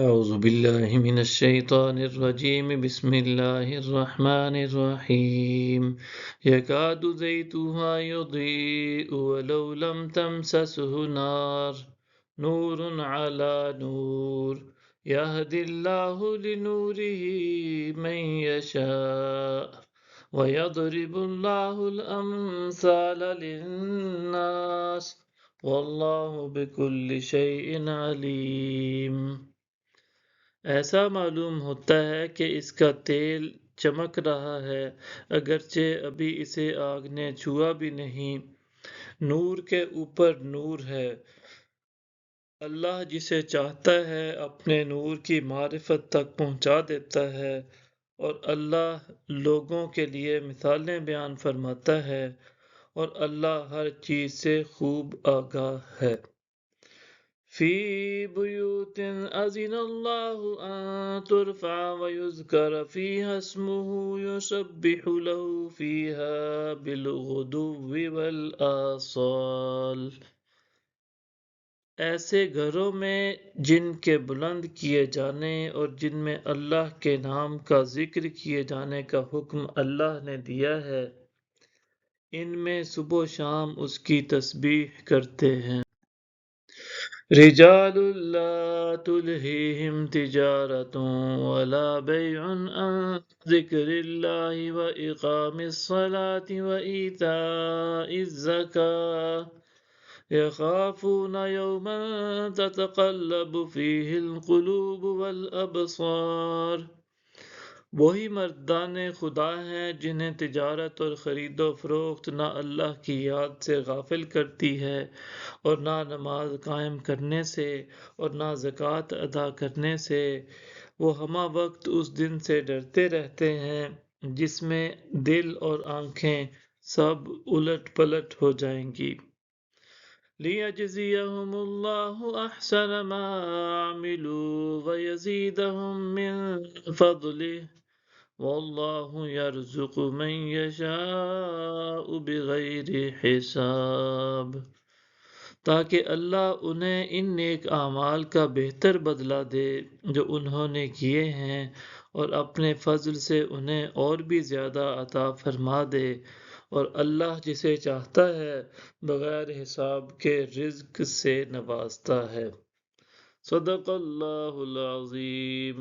أعوذ بالله من الشيطان الرجيم بسم الله الرحمن الرحيم يكاد زيتها يضيء ولو لم تمسسه نار نور على نور يهدي الله لنوره من يشاء ويضرب الله الأمثال للناس والله بكل شيء عليم۔ ایسا معلوم ہوتا ہے کہ اس کا تیل چمک رہا ہے اگرچہ ابھی اسے آگ نے چھوا بھی نہیں۔ نور کے اوپر نور ہے۔ اللہ جسے چاہتا ہے اپنے نور کی معرفت تک پہنچا دیتا ہے، اور اللہ لوگوں کے لیے مثالیں بیان فرماتا ہے، اور اللہ ہر چیز سے خوب آگاہ ہے۔ فی بیوت اذن اللہ ان ترفع ویذکر فیہا اسمہ یسبح لہ فیہا بالغدو والآصال۔ ایسے گھروں میں جن کے بلند کیے جانے اور جن میں اللہ کے نام کا ذکر کیے جانے کا حکم اللہ نے دیا ہے، ان میں صبح و شام اس کی تسبیح کرتے ہیں۔ رجال لا تلہیہم تجارت ولا بیع عن ذکر اللہ واقام الصلاة وایتاء الزکاة یخافون یوما تتقلب فیہ القلوب والابصار۔ وہی مردان خدا ہیں جنہیں تجارت اور خرید و فروخت نہ اللہ کی یاد سے غافل کرتی ہے، اور نہ نماز قائم کرنے سے، اور نہ زکوٰۃ ادا کرنے سے۔ وہ ہمہ وقت اس دن سے ڈرتے رہتے ہیں جس میں دل اور آنکھیں سب الٹ پلٹ ہو جائیں گی۔ لِيَجْزِيَهُمُ اللَّهُ أَحْسَنَ مَا عَمِلُوا وَيَزِيدَهُم مِّن فَضْلِهِ وَاللَّهُ يَرْزُقُ مَن يَشَاءُ بِغَيْرِ حساب۔ تاکہ اللہ انہیں ان نیک اعمال کا بہتر بدلہ دے جو انہوں نے کیے ہیں، اور اپنے فضل سے انہیں اور بھی زیادہ عطا فرما دے، اور اللہ جسے چاہتا ہے بغیر حساب کے رزق سے نوازتا ہے۔ صدق اللہ العظیم۔